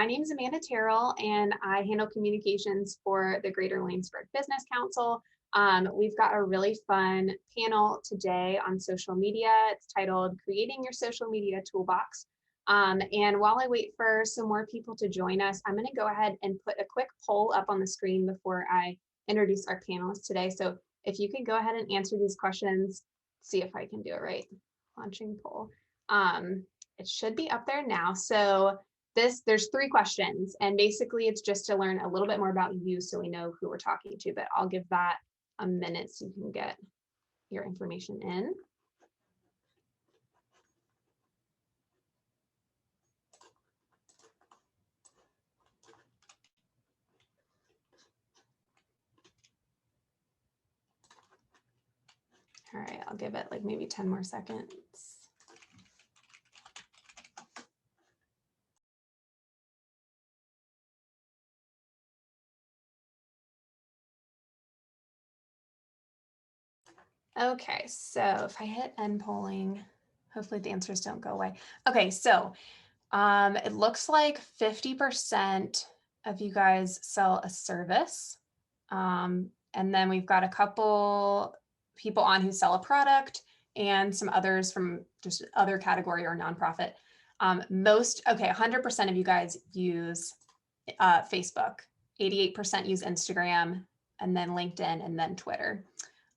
My name is Amanda Terrell, and I handle communications for the Greater Williamsburg Business Council. We've got a really fun panel today on social media. It's titled Creating Your Social Media Toolbox. And while I wait for some more people to join us, I'm going to go ahead and put a quick poll up on the screen before I introduce our panelists today. So if you can go ahead and answer these questions, see if I can do it right. Launching poll. It should be up there now. So there's 3 questions, and basically it's just to learn a little bit more about you so we know who we're talking to, but I'll give that a minute so you can get your information in. All right, I'll give it like maybe 10 more seconds. Okay, so if I hit end polling, hopefully the answers don't go away. Okay, so it looks like 50% of you guys sell a service. And then we've got a couple people on who sell a product and some others from just other category or nonprofit. 100% of you guys use Facebook, 88% use Instagram, and then LinkedIn, and then Twitter.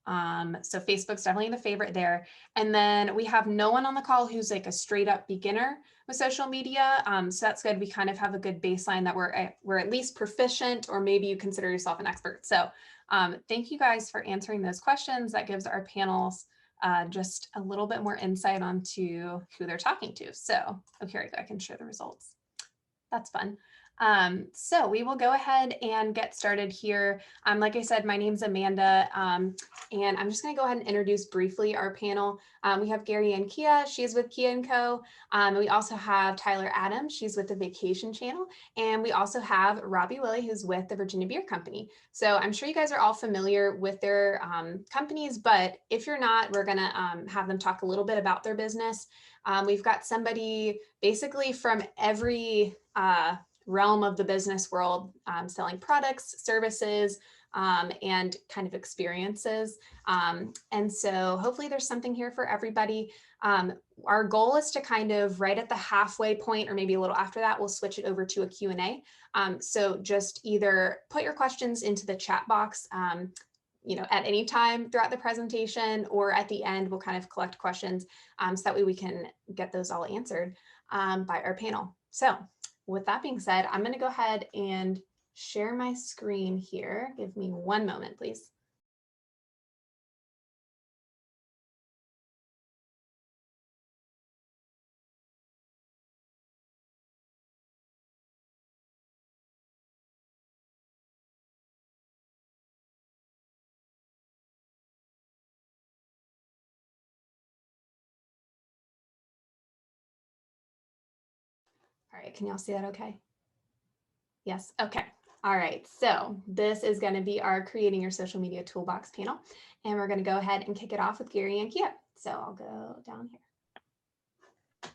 So Facebook's definitely the favorite there. And then we have no one on the call who's like a straight up beginner with social media. So that's good. We kind of have a good baseline that we're at least proficient, or maybe you consider yourself an expert. So thank you guys for answering those questions. That gives our panels just a little bit more insight onto who they're talking to. So, oh, here I go. I can share the results. That's fun. So we will go ahead and get started here. Like I said, my name's Amanda, and I'm just going to go ahead and introduce briefly our panel. We have Gary and Kia. She's with Kia & Co. We also have Tyler Adams. She's with the Vacation Channel. And we also have Robbie Willie, who's with the Virginia Beer Company. So I'm sure you guys are all familiar with their companies, but if you're not, we're going to have them talk a little bit about their business. We've got somebody basically from every realm of the business world, selling products, services, and kind of experiences. And so hopefully there's something here for everybody. Our goal is to kind of right at the halfway point, or maybe a little after that, we'll switch it over to a Q&A. So just either put your questions into the chat box, at any time throughout the presentation, or at the end, we'll kind of collect questions so that way we can get those all answered by our panel. So with that being said, I'm going to go ahead and share my screen here. Give me one moment, please. All right, can y'all see that okay? Yes, okay. All right, so this is going to be our Creating Your Social Media Toolbox panel, and we're going to go ahead and kick it off with Gary and Kia. So I'll go down here.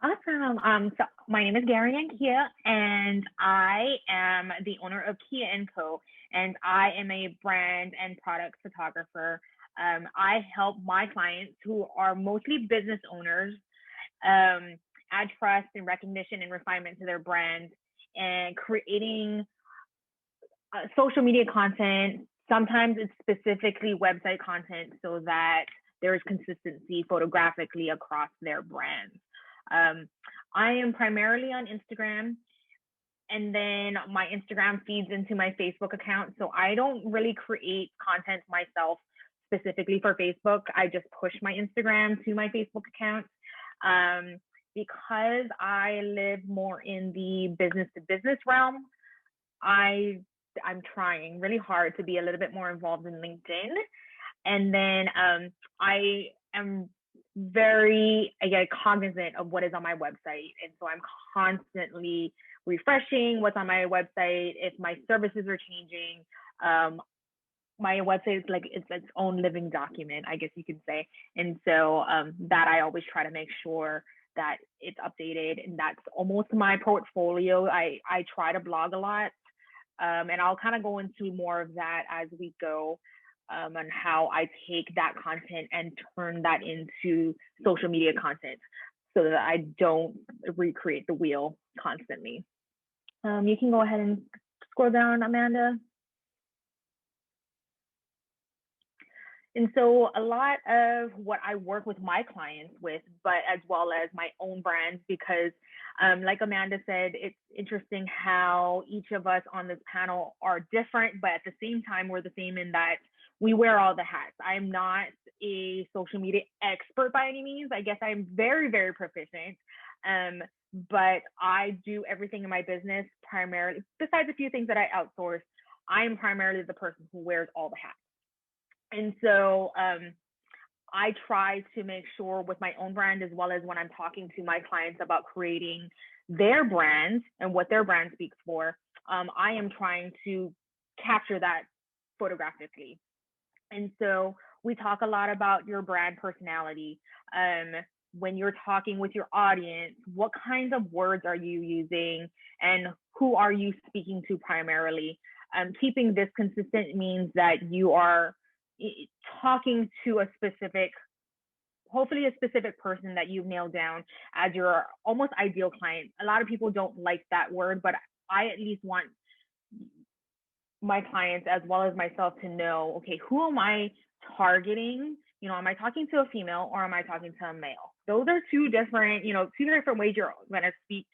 Awesome. So my name is Gary and Kia, and I am the owner of Kia & Co., and I am a brand and product photographer. I help my clients, who are mostly business owners, add trust and recognition and refinement to their brand, and creating social media content. Sometimes it's specifically website content so that there is consistency photographically across their brands. I am primarily on Instagram, and then my Instagram feeds into my Facebook account. So I don't really create content myself specifically for Facebook. I just push my Instagram to my Facebook account. Because I live more in the business to business realm, I'm trying really hard to be a little bit more involved in LinkedIn. And then I am very cognizant of what is on my website. And so I'm constantly refreshing what's on my website. If my services are changing, my website is like it's own living document, I guess you could say. And so that I always try to make sure that it's updated, and that's almost my portfolio. I try to blog a lot, and I'll kind of go into more of that as we go, on how I take that content and turn that into social media content so that I don't recreate the wheel constantly. You can go ahead and scroll down, Amanda. And so a lot of what I work with my clients with, but as well as my own brands, because like Amanda said, it's interesting how each of us on this panel are different, but at the same time, we're the same in that we wear all the hats. I am not a social media expert by any means. I guess I'm very, very proficient. But I do everything in my business primarily, besides a few things that I outsource. I am primarily the person who wears all the hats. And so I try to make sure with my own brand, as well as when I'm talking to my clients about creating their brand and what their brand speaks for, I am trying to capture that photographically. And so we talk a lot about your brand personality. When you're talking with your audience, what kinds of words are you using and who are you speaking to primarily? Keeping this consistent means that you are talking to a specific, hopefully a specific person that you've nailed down as your almost ideal client. A lot of people don't like that word, but I at least want my clients as well as myself to know, okay, who am I targeting? You know, am I talking to a female or am I talking to a male? Those are two different ways you're going to speak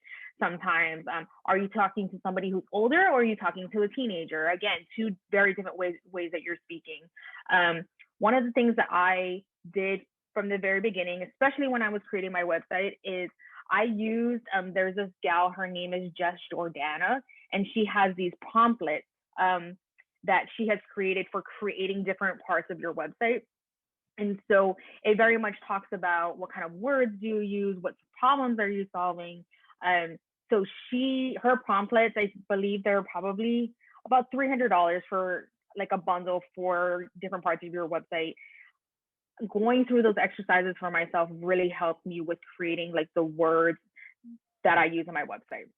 sometimes. Are you talking to somebody who's older or are you talking to a teenager? Again, two very different ways that you're speaking. One of the things that I did from the very beginning, especially when I was creating my website, is I used, there's this gal, her name is Jess Jordana, and she has these promptlets that she has created for creating different parts of your website. And so it very much talks about what kind of words do you use, what problems are you solving. So her promptlets, I believe they're probably about $300 for like a bundle for different parts of your website. Going through those exercises for myself really helped me with creating like the words that I use on my website.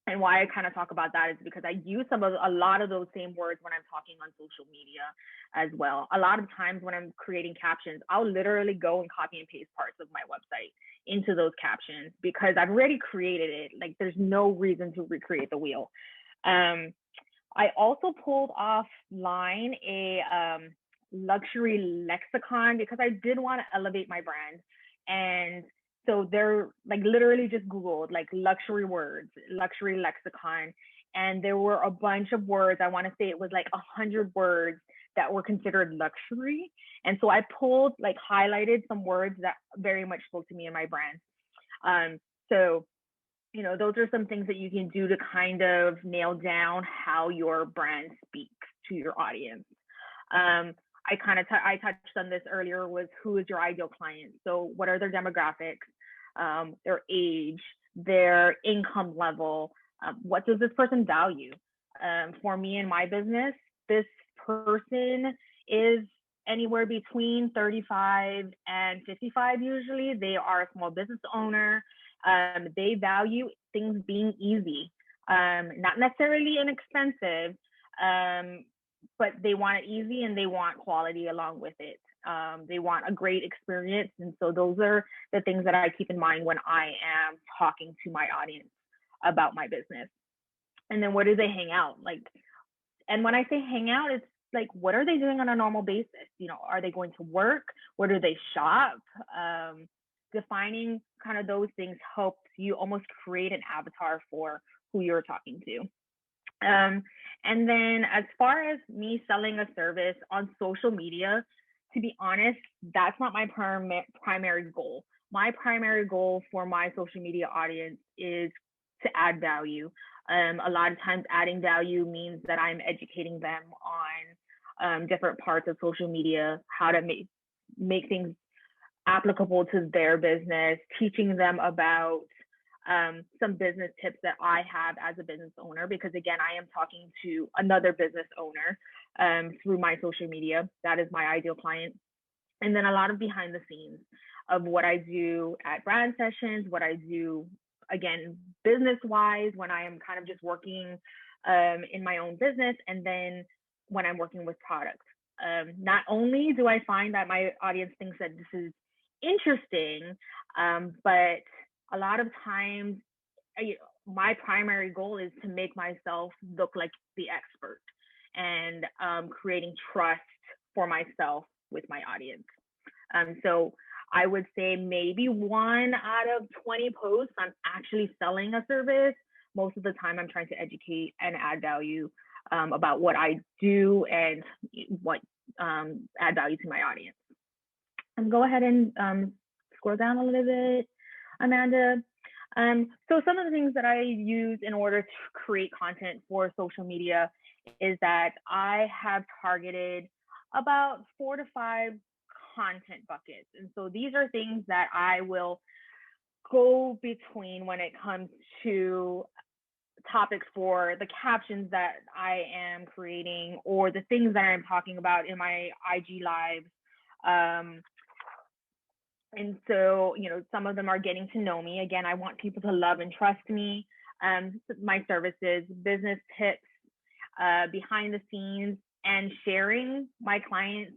And why I kind of talk about that is because I use a lot of those same words when I'm talking on social media as well. A lot of times when I'm creating captions, I'll literally go and copy and paste parts of my website into those captions because I've already created it. Like there's no reason to recreate the wheel. I also pulled offline a luxury lexicon because I did want to elevate my brand. And so they're like literally just Googled like luxury words, luxury lexicon. And there were a bunch of words. I want to say it was like 100 words that were considered luxury. And so I highlighted some words that very much spoke to me and my brand. So, those are some things that you can do to kind of nail down how your brand speaks to your audience. I touched on this earlier, was who is your ideal client? So what are their demographics, their age, their income level? What does this person value? For me and my business, this person is anywhere between 35 and 55 usually. They are a small business owner. They value things being easy, not necessarily inexpensive, but they want it easy and they want quality along with it. They want a great experience. And so those are the things that I keep in mind when I am talking to my audience about my business. And then where do they hang out? And when I say hang out, it's like, what are they doing on a normal basis? Are they going to work? Where do they shop? Defining kind of those things helps you almost create an avatar for who you're talking to. And then as far as me selling a service on social media, to be honest, that's not my primary goal. My primary goal for my social media audience is to add value. A lot of times adding value means that I'm educating them on different parts of social media, how to make things applicable to their business, teaching them about some business tips that I have as a business owner, because again, I am talking to another business owner through my social media. That is my ideal client. And then a lot of behind the scenes. of what I do at brand sessions, what I do, again, business wise, when I am kind of just working in my own business, and then when I'm working with products. Not only do I find that my audience thinks that this is interesting, but a lot of times, my primary goal is to make myself look like the expert, and creating trust for myself with my audience. So I would say maybe 1 out of 20 posts, I'm actually selling a service. Most of the time, I'm trying to educate and add value about what I do and what add value to my audience. And go ahead and scroll down a little bit, Amanda. So some of the things that I use in order to create content for social media is that I have targeted about 4 to 5 content buckets. And so these are things that I will go between when it comes to topics for the captions that I am creating or the things that I'm talking about in my IG lives. And so, some of them are getting to know me. Again, I want people to love and trust me, my services, business tips, behind the scenes, and sharing my clients'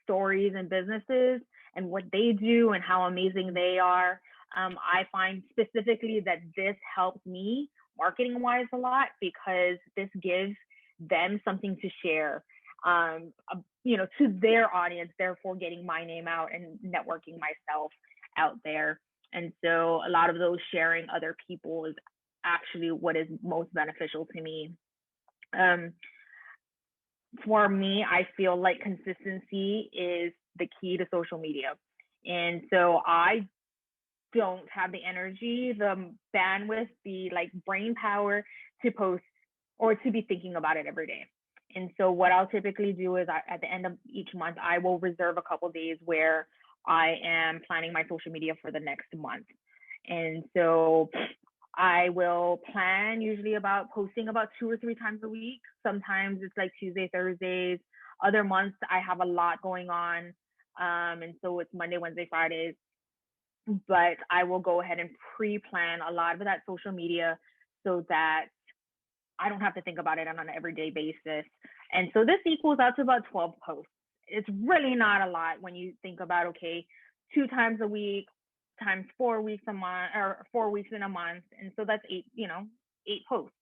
stories and businesses and what they do and how amazing they are. I find specifically that this helps me marketing wise a lot because this gives them something to share, to their audience, therefore getting my name out and networking myself out there. And so a lot of those sharing other people is actually what is most beneficial to me. For me, I feel like consistency is the key to social media. And so I don't have the energy, the bandwidth, the brain power to post or to be thinking about it every day. And so what I'll typically do is at the end of each month, I will reserve a couple days where I am planning my social media for the next month. And so I will plan usually about posting about 2 or 3 times a week. Sometimes it's like Tuesday, Thursdays. Other months I have a lot going on. And so it's Monday, Wednesday, Fridays. But I will go ahead and pre-plan a lot of that social media so that I don't have to think about it on an everyday basis. And so this equals out to about 12 posts. It's really not a lot when you think about, okay, 2 times a week times 4 weeks a month, or 4 weeks in a month. And so that's 8 posts.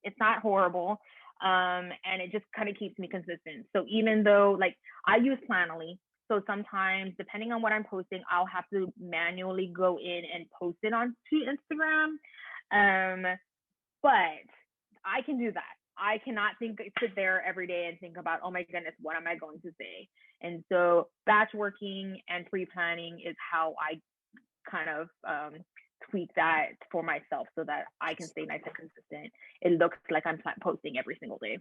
It's not horrible. And it just kind of keeps me consistent. So even though I use Planoly, so sometimes depending on what I'm posting, I'll have to manually go in and post it onto Instagram. But I can do that. I cannot sit there every day and think about, oh my goodness, what am I going to say? And so batch working and pre-planning is how I kind of tweak that for myself so that I can stay nice and consistent. It looks like I'm posting every single day.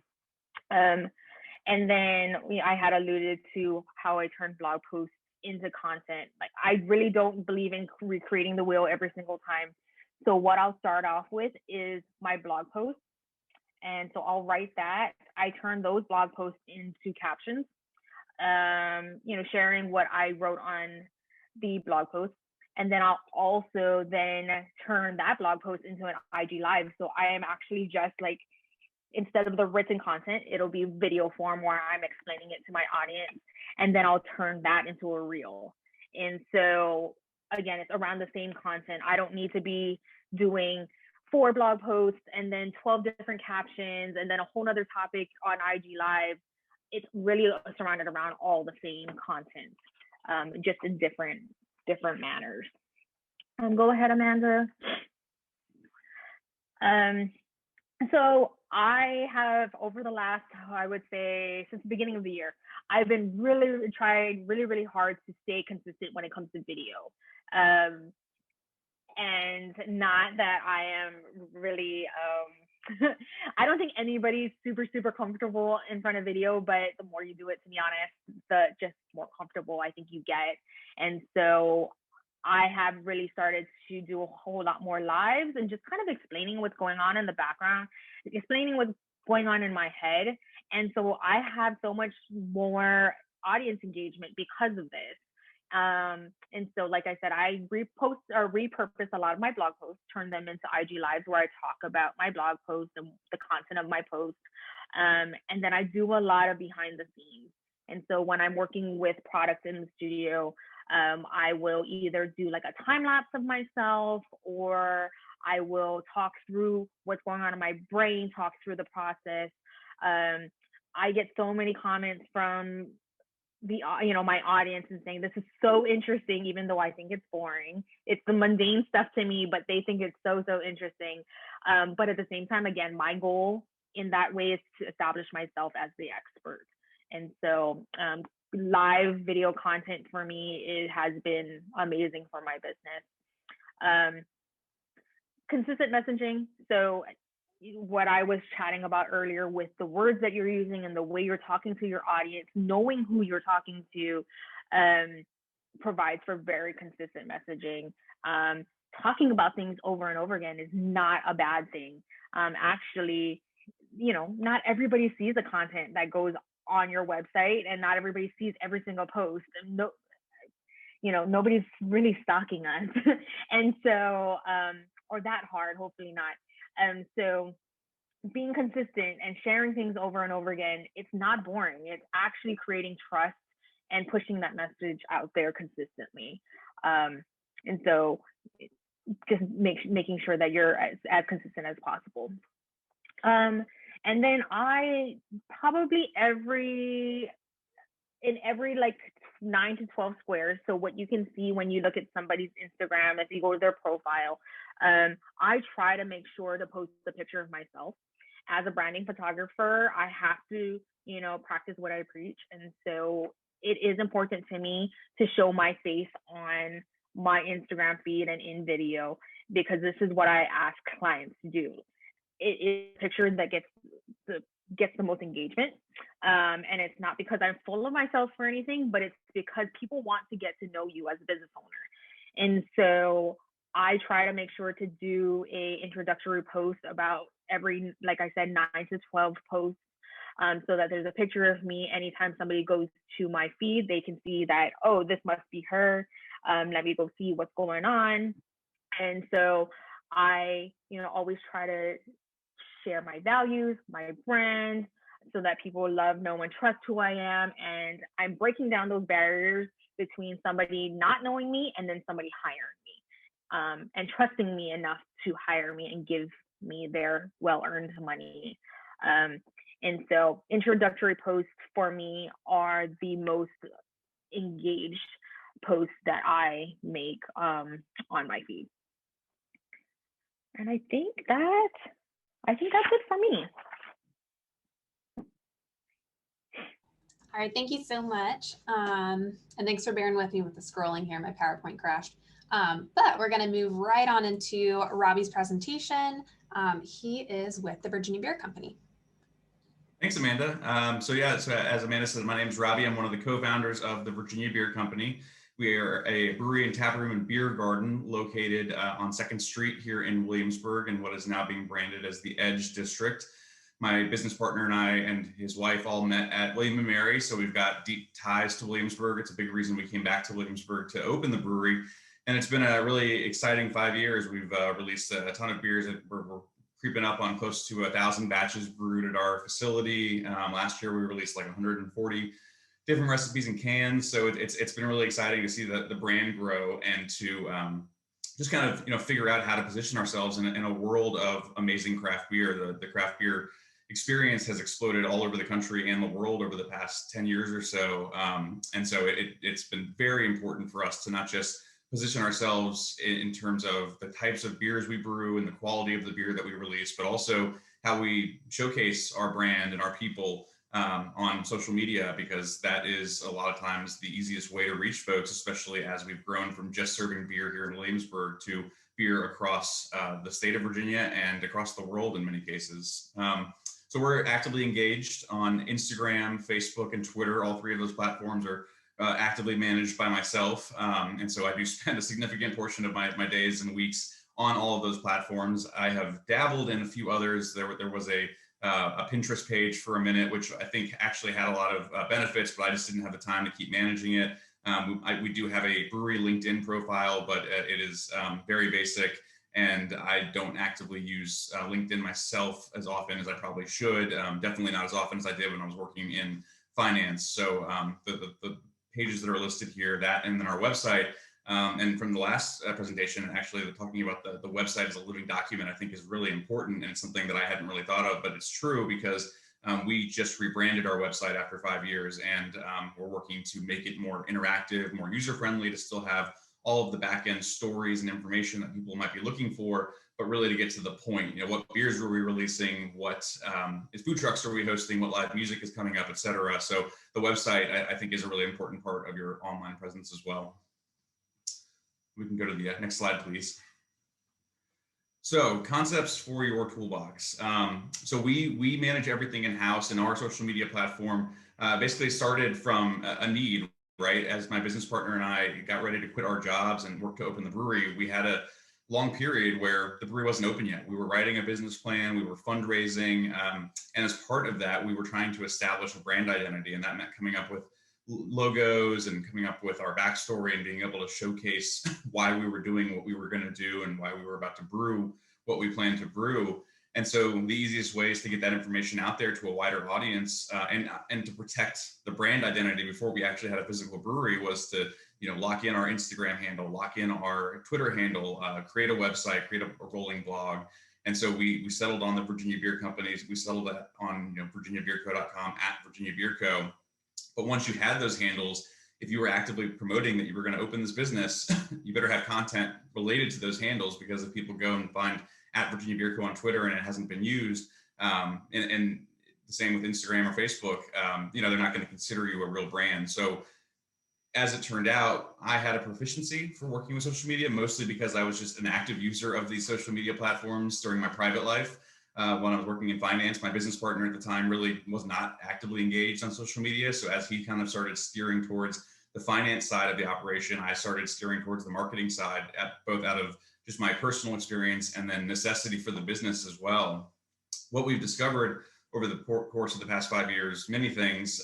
And then I had alluded to how I turn blog posts into content. I really don't believe in recreating the wheel every single time. So what I'll start off with is my blog posts. And so I'll write that. I turn those blog posts into captions, sharing what I wrote on the blog post. And then I'll also then turn that blog post into an IG live. So I am actually just instead of the written content, it'll be video form where I'm explaining it to my audience. And then I'll turn that into a reel. And so again, it's around the same content. I don't need to be doing 4 blog posts and then 12 different captions and then a whole nother topic on IG live. It's really surrounded around all the same content, just in different manners. Go ahead, Amanda. So I have, over the last, I would say, since the beginning of the year, I've been trying really hard to stay consistent when it comes to video. And not that I am really, I don't think anybody's super comfortable in front of video, but the more you do it, to be honest, the just more comfortable I think you get. And so I have really started to do a whole lot more lives and just kind of explaining what's going on in the background, explaining what's going on in my head. And so I have so much more audience engagement because of this. And so, like I said, I repost or repurpose a lot of my blog posts, turn them into IG lives where I talk about my blog posts and the content of my post. And then I do a lot of behind the scenes. And so when I'm working with products in the studio, I will either do like a time lapse of myself, or I will talk through what's going on in my brain, talk through the process. I get so many comments from the my audience and saying this is so interesting, even though I think it's boring. It's the mundane stuff to me, but they think it's so interesting. But at the same time, again, my goal in that way is to establish myself as the expert. And so live video content for me, it has been amazing for my business. Consistent messaging. So what I was chatting about earlier with the words that you're using and the way you're talking to your audience, knowing who you're talking to, provides for very consistent messaging. Talking about things over and over again is not a bad thing. Actually, not everybody sees the content that goes on your website, and not everybody sees every single post. And nobody's really stalking us. And so, or that hard, hopefully not. So being consistent and sharing things over and over again, it's not boring. It's actually creating trust and pushing that message out there consistently. And so just making sure that you're as consistent as possible. And then I probably in every like 9 to 12 squares. So what you can see when you look at somebody's Instagram, if you go to their profile, I try to make sure to post a picture of myself. As a branding photographer, I have to, practice what I preach. And so it is important to me to show my face on my Instagram feed and in video, because this is what I ask clients to do. It is a picture that gets the most engagement. And it's not because I'm full of myself or anything, but it's because people want to get to know you as a business owner. And so I try to make sure to do a introductory post about every, like I said, 9 to 12 posts, so that there's a picture of me. Anytime somebody goes to my feed, they can see that, oh, this must be her. Let me go see what's going on. And so I, always try to share my values, my brand, so that people love, know, and trust who I am. And I'm breaking down those barriers between somebody not knowing me and then somebody hiring me, and trusting me enough to hire me and give me their well-earned money. And so introductory posts for me are the most engaged posts that I make on my feed. And I think that's it for me. All right, thank you so much. And thanks for bearing with me with the scrolling here. My PowerPoint crashed. But we're going to move right on into Robbie's presentation. He is with the Virginia Beer Company. Thanks, Amanda. So as Amanda said, my name is Robbie. I'm one of the co-founders of the Virginia Beer Company. We are a brewery and tap room and beer garden located on 2nd Street here in Williamsburg, in what is now being branded as the Edge District. My business partner and I and his wife all met at William & Mary, so we've got deep ties to Williamsburg. It's a big reason we came back to Williamsburg to open the brewery, and it's been a really exciting 5 years. We've released a ton of beers. We're creeping up on close to 1,000 batches brewed at our facility. Last year we released like 140 different recipes and cans. So it's been really exciting to see the brand grow, and to just kind of figure out how to position ourselves in a world of amazing craft beer. The craft beer experience has exploded all over the country and the world over the past 10 years or so. And so it's been very important for us to not just position ourselves in terms of the types of beers we brew and the quality of the beer that we release, but also how we showcase our brand and our people on social media, because that is a lot of times the easiest way to reach folks, especially as we've grown from just serving beer here in Williamsburg to beer across the state of Virginia and across the world in many cases. So we're actively engaged on Instagram, Facebook, and Twitter. All three of those platforms are actively managed by myself. And so I do spend a significant portion of my days and weeks on all of those platforms. I have dabbled in a few others. There was a Pinterest page for a minute, which I think actually had a lot of benefits, but I just didn't have the time to keep managing it. We do have a brewery LinkedIn profile, but it is very basic. And I don't actively use LinkedIn myself as often as I probably should. Definitely not as often as I did when I was working in finance. So the pages that are listed here, that and then our website. And from the last presentation, actually talking about the website as a living document, I think is really important. And it's something that I hadn't really thought of, but it's true because we just rebranded our website after 5 years, and we're working to make it more interactive, more user-friendly, to still have all of the back-end stories and information that people might be looking for, but really to get to the point. You know, what beers were we releasing? What is food trucks are we hosting? What live music is coming up, et cetera. So the website, I think, is a really important part of your online presence as well. We can go to the next slide, please. So concepts for your toolbox. So we manage everything in-house, and our social media platform basically started from a need, right? As my business partner and I got ready to quit our jobs and work to open the brewery, we had a long period where the brewery wasn't open yet. We were writing a business plan, we were fundraising, and as part of that, we were trying to establish a brand identity, and that meant coming up with logos and coming up with our backstory and being able to showcase why we were doing what we were going to do and why we were about to brew what we planned to brew. And so the easiest ways to get that information out there to a wider audience and to protect the brand identity before we actually had a physical brewery was to, you know, lock in our Instagram handle, lock in our Twitter handle, create a website, create a rolling blog. And so we settled on the Virginia Beer Companies. We settled that on, you know, virginiabeerco.com @virginiabeerco. But once you had those handles, if you were actively promoting that you were going to open this business, you better have content related to those handles, because if people go and find @Virginia Beer Co on Twitter and it hasn't been used, and the same with Instagram or Facebook, you know, they're not going to consider you a real brand. So as it turned out, I had a proficiency for working with social media, mostly because I was just an active user of these social media platforms during my private life. When I was working in finance, my business partner at the time really was not actively engaged on social media. So as he kind of started steering towards the finance side of the operation, I started steering towards the marketing side, both out of just my personal experience and then necessity for the business as well. What we've discovered over the course of the past 5 years, many things,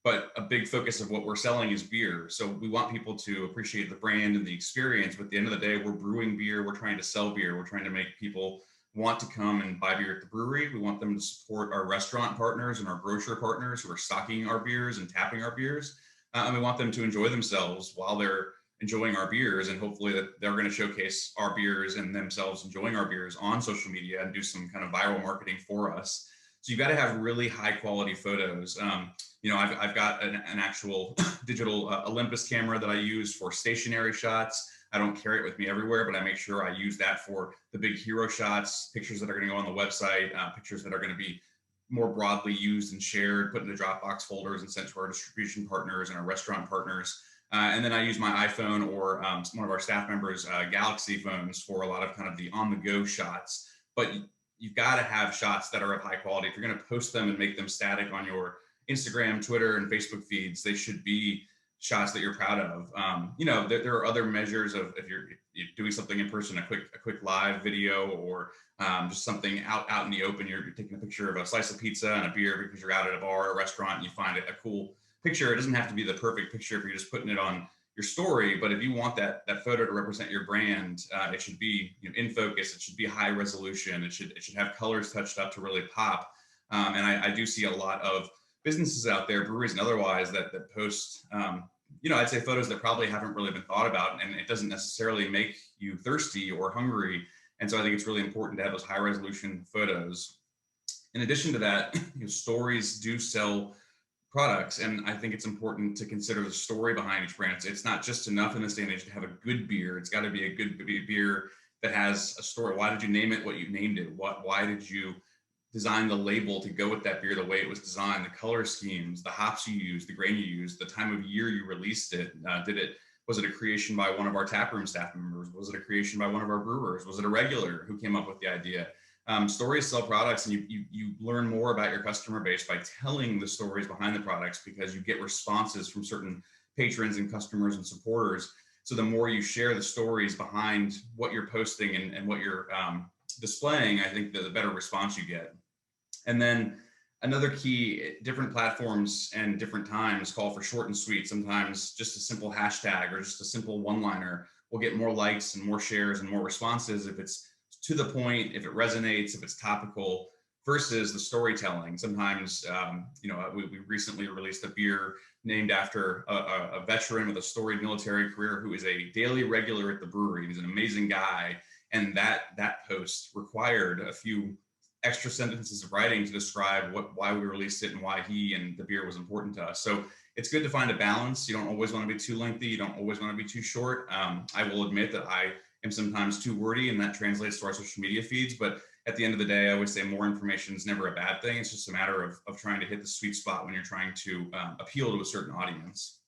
but a big focus of what we're selling is beer. So we want people to appreciate the brand and the experience, but at the end of the day, we're brewing beer, we're trying to sell beer, we're trying to make people want to come and buy beer at the brewery. We want them to support our restaurant partners and our grocer partners who are stocking our beers and tapping our beers. And we want them to enjoy themselves while they're enjoying our beers, and hopefully that they're going to showcase our beers and themselves enjoying our beers on social media and do some kind of viral marketing for us. So you've got to have really high quality photos. You know, I've got an actual digital Olympus camera that I use for stationary shots. I don't carry it with me everywhere, but I make sure I use that for the big hero shots, pictures that are going to go on the website, pictures that are going to be more broadly used and shared, put into Dropbox folders and sent to our distribution partners and our restaurant partners. And then I use my iPhone or one of our staff members' Galaxy phones for a lot of kind of the on-the-go shots. But you've got to have shots that are of high quality. If you're going to post them and make them static on your Instagram, Twitter, and Facebook feeds, they should be shots that you're proud of. You know, there are other measures of if you're doing something in person, a quick live video, or just something out in the open. You're taking a picture of a slice of pizza and a beer because you're out at a bar or a restaurant and you find it a cool picture. It doesn't have to be the perfect picture if you're just putting it on your story, but if you want that photo to represent your brand, it should be, you know, in focus. It should be high resolution. It should have colors touched up to really pop. And I do see a lot of businesses out there, breweries and otherwise, that post, you know, I'd say photos that probably haven't really been thought about, and it doesn't necessarily make you thirsty or hungry. And so I think it's really important to have those high resolution photos. In addition to that, you know, stories do sell products, and I think it's important to consider the story behind each brand. It's not just enough in this day and age to have a good beer. It's got to be a good beer that has a story. Why did you name it what you named it? Why did you design the label to go with that beer the way it was designed, the color schemes, the hops you used, the grain you used, the time of year you released it? Was it a creation by one of our taproom staff members? Was it a creation by one of our brewers? Was it a regular who came up with the idea? Stories sell products, and you learn more about your customer base by telling the stories behind the products, because you get responses from certain patrons and customers and supporters. So the more you share the stories behind what you're posting and what you're displaying, I think the better response you get. And then Another key, different platforms and different times call for short and sweet. Sometimes just a simple hashtag or just a simple one-liner will get more likes and more shares and more responses if it's to the point, if it resonates, if it's topical, versus the storytelling. Sometimes, we recently released a beer named after a veteran with a storied military career who is a daily regular at the brewery. He's an amazing guy. And that post required a few extra sentences of writing to describe why we released it and why he and the beer was important to us. So it's good to find a balance. You don't always want to be too lengthy. You don't always want to be too short. I will admit that I am sometimes too wordy, and that translates to our social media feeds. But at the end of the day, I always say more information is never a bad thing. It's just a matter of trying to hit the sweet spot when you're trying to appeal to a certain audience.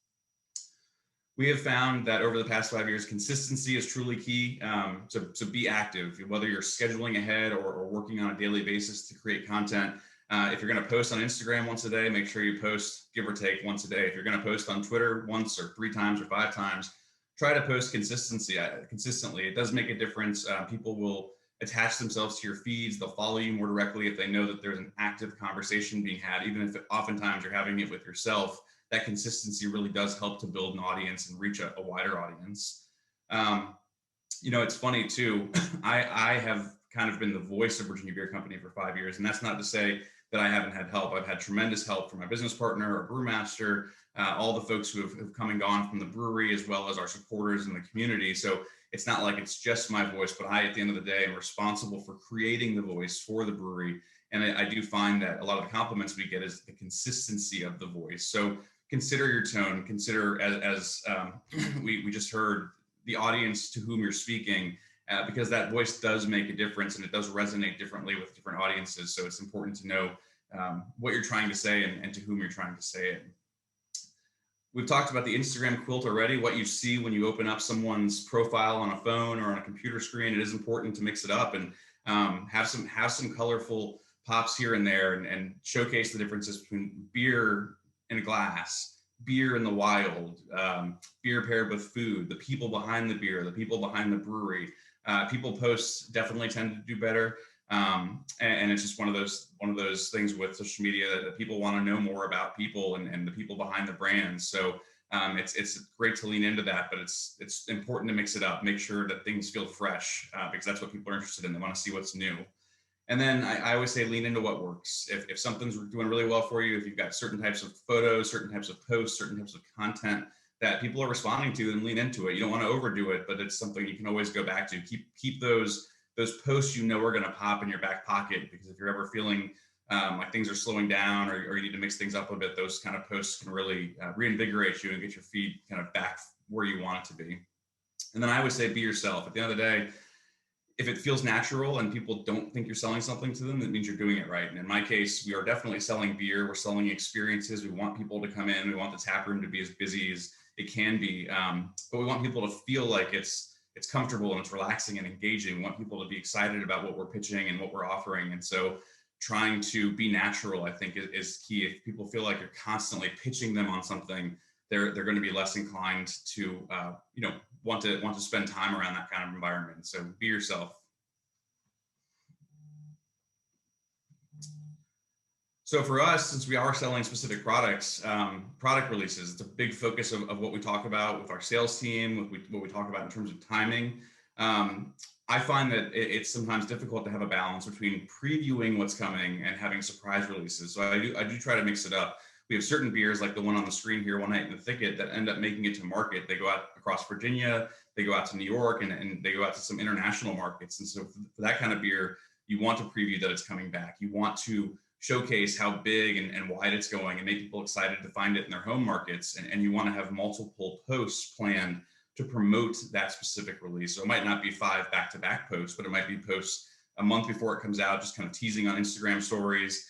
We have found that over the past 5 years, consistency is truly key. So be active, whether you're scheduling ahead or working on a daily basis to create content. If you're going to post on Instagram once a day, make sure you post, give or take, once a day. If you're going to post on Twitter once or 3 times or 5 times, try to post consistently. It does make a difference. People will attach themselves to your feeds. They'll follow you more directly if they know that there's an active conversation being had, even if oftentimes you're having it with yourself. That consistency really does help to build an audience and reach a wider audience. It's funny too. I have kind of been the voice of Virginia Beer Company for 5 years, and that's not to say that I haven't had help. I've had tremendous help from my business partner, our brewmaster, all the folks who have come and gone from the brewery, as well as our supporters in the community. So it's not like it's just my voice, but I, at the end of the day, am responsible for creating the voice for the brewery. And I do find that a lot of the compliments we get is the consistency of the voice. So consider your tone, consider as we just heard, the audience to whom you're speaking, because that voice does make a difference and it does resonate differently with different audiences. So it's important to know what you're trying to say and to whom you're trying to say it. We've talked about the Instagram quilt already, what you see when you open up someone's profile on a phone or on a computer screen. It is important to mix it up and have some colorful pops here and there and showcase the differences between beer in a glass, beer in the wild, beer paired with food, the people behind the beer, the people behind the brewery. People posts definitely tend to do better. And it's just one of those things with social media that people want to know more about people and the people behind the brands. So it's great to lean into that, but it's important to mix it up, make sure that things feel fresh, because that's what people are interested in. They want to see what's new. And then I always say lean into what works. If something's doing really well for you, if you've got certain types of photos, certain types of posts, certain types of content that people are responding to, then lean into it. You don't want to overdo it, but it's something you can always go back to. Keep those posts are going to pop in your back pocket, because if you're ever feeling like things are slowing down or you need to mix things up a bit, those kind of posts can really reinvigorate you and get your feed kind of back where you want it to be. And then I always say, be yourself. At the end of the day, if it feels natural and people don't think you're selling something to them, that means you're doing it right. And in my case, we are definitely selling beer. We're selling experiences. We want people to come in. We want the tap room to be as busy as it can be. But we want people to feel like it's comfortable and it's relaxing and engaging. We want people to be excited about what we're pitching and what we're offering. And so trying to be natural, I think, is key. If people feel like you're constantly pitching them on something, they're going to be less inclined to want to spend time around that kind of environment. So be yourself. So for us, since we are selling specific products, product releases, it's a big focus of what we talk about with our sales team, what we talk about in terms of timing. I find that it's sometimes difficult to have a balance between previewing what's coming and having surprise releases. So I do try to mix it up. We have certain beers like the one on the screen here, One Night in the Thicket, that end up making it to market. They go out across Virginia, they go out to New York, and they go out to some international markets. And so for that kind of beer, you want to preview that it's coming back. You want to showcase how big and wide it's going and make people excited to find it in their home markets. And you want to have multiple posts planned to promote that specific release. So it might not be 5 back-to-back posts, but it might be posts a month before it comes out, just kind of teasing on Instagram stories,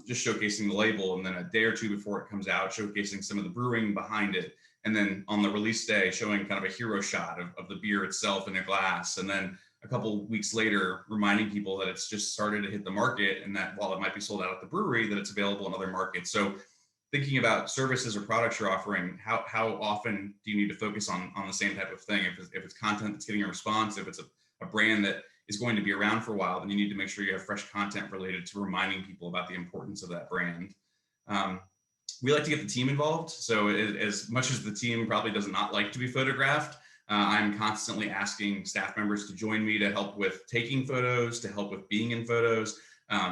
just showcasing the label, and then a day or two before it comes out, showcasing some of the brewing behind it. And then on the release day, showing kind of a hero shot of the beer itself in a glass. And then a couple weeks later, reminding people that it's just started to hit the market, and that while it might be sold out at the brewery, that it's available in other markets. So thinking about services or products you're offering, how often do you need to focus on the same type of thing? If it's content that's getting a response, if it's a brand that is going to be around for a while, then you need to make sure you have fresh content related to reminding people about the importance of that brand. We like to get the team involved. So as much as the team probably does not like to be photographed, I'm constantly asking staff members to join me to help with taking photos, to help with being in photos.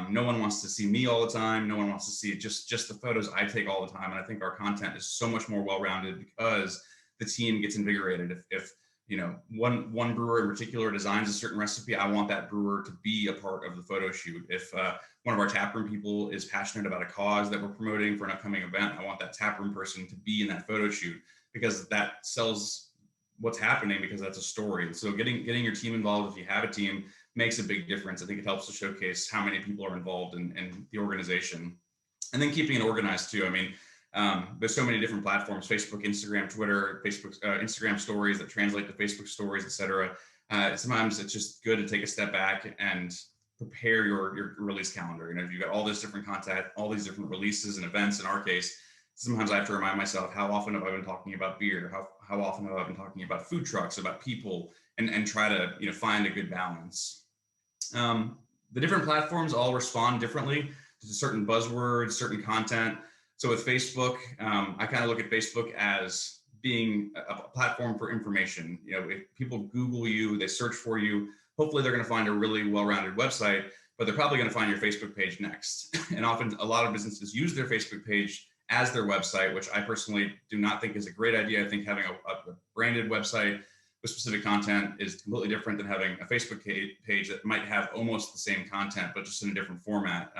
No one wants to see me all the time. No one wants to see just the photos I take all the time. And I think our content is so much more well-rounded because the team gets invigorated. If you know, one brewer in particular designs a certain recipe, I want that brewer to be a part of the photo shoot. If one of our taproom people is passionate about a cause that we're promoting for an upcoming event, I want that taproom person to be in that photo shoot, because that sells what's happening, because that's a story. So getting your team involved, if you have a team, makes a big difference. I think it helps to showcase how many people are involved in the organization. And then keeping it organized too. I mean, there's so many different platforms: Facebook, Instagram, Twitter, Facebook, Instagram stories that translate to Facebook stories, etc. Sometimes it's just good to take a step back and prepare your release calendar. You know, if you've got all this different content, all these different releases and events, in our case, sometimes I have to remind myself, how often have I been talking about beer? How often have I been talking about food trucks, about people, and try to, you know, find a good balance. The different platforms all respond differently to certain buzzwords, certain content. So with Facebook, I kind of look at Facebook as being a platform for information. You know, if people Google you, they search for you, hopefully they're going to find a really well-rounded website, but they're probably going to find your Facebook page next. And often a lot of businesses use their Facebook page as their website, which I personally do not think is a great idea. I think having a branded website with specific content is completely different than having a Facebook page that might have almost the same content, but just in a different format.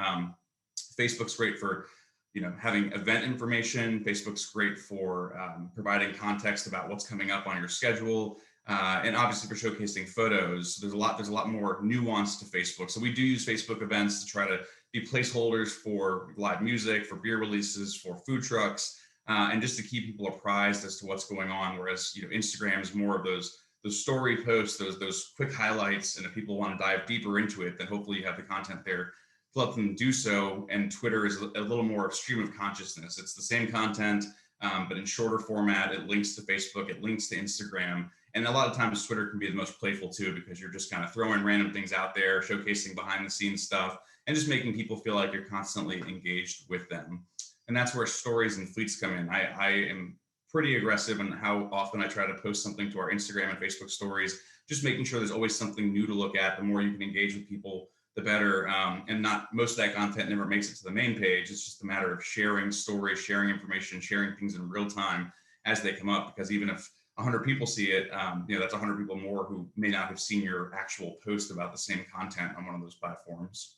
Facebook's great for, you know, having event information. Facebook's great for providing context about what's coming up on your schedule, and obviously for showcasing photos. There's a lot more nuance to Facebook. So we do use Facebook events to try to be placeholders for live music, for beer releases, for food trucks, and just to keep people apprised as to what's going on. Whereas, you know, Instagram is more of those story posts, those quick highlights, and if people want to dive deeper into it, then hopefully you have the content there to let them do so. And Twitter is a little more stream of consciousness. It's the same content, but in shorter format. It links to Facebook, it links to Instagram. And a lot of times Twitter can be the most playful too, because you're just kind of throwing random things out there, showcasing behind the scenes stuff, and just making people feel like you're constantly engaged with them. And that's where stories and fleets come in. I am pretty aggressive in how often I try to post something to our Instagram and Facebook stories, just making sure there's always something new to look at. The more you can engage with people, the better. And not most of that content never makes it to the main page. It's just a matter of sharing stories, sharing information, sharing things in real time as they come up. Because even if 100 people see it, you know, that's 100 people more who may not have seen your actual post about the same content on one of those platforms.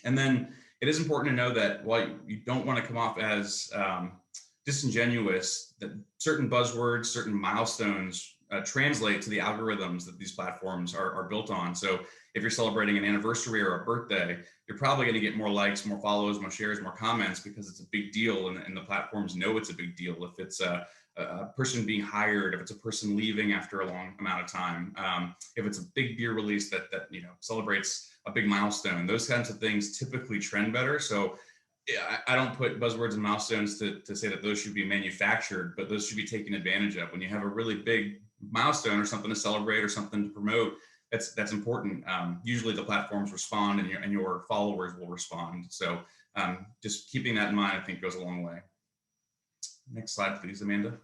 And then it is important to know that while you don't want to come off as disingenuous, that certain buzzwords, certain milestones translate to the algorithms that these platforms are built on. So if you're celebrating an anniversary or a birthday, you're probably going to get more likes, more follows, more shares, more comments, because it's a big deal, and the platforms know it's a big deal. If it's a person being hired, if it's a person leaving after a long amount of time, if it's a big beer release that you know celebrates a big milestone, those kinds of things typically trend better. So I don't put buzzwords and milestones to say that those should be manufactured, but those should be taken advantage of. When you have a really big milestone or something to celebrate or something to promote, that's important. Usually the platforms respond, and your followers will respond. So just keeping that in mind, I think, goes a long way. Next slide, please, Amanda.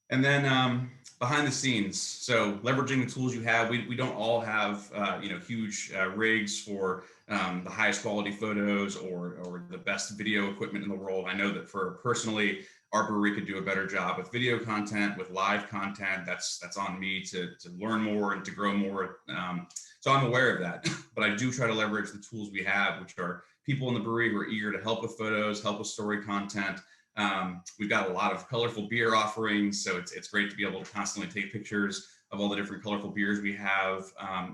And then behind the scenes, so leveraging the tools you have. We don't all have you know, huge rigs for the highest quality photos or the best video equipment in the world. I know that for personally, our brewery could do a better job with video content, with live content. That's on me to learn more and to grow more. So I'm aware of that, but I do try to leverage the tools we have, which are people in the brewery who are eager to help with photos, help with story content. We've got a lot of colorful beer offerings, so it's great to be able to constantly take pictures of all the different colorful beers we have,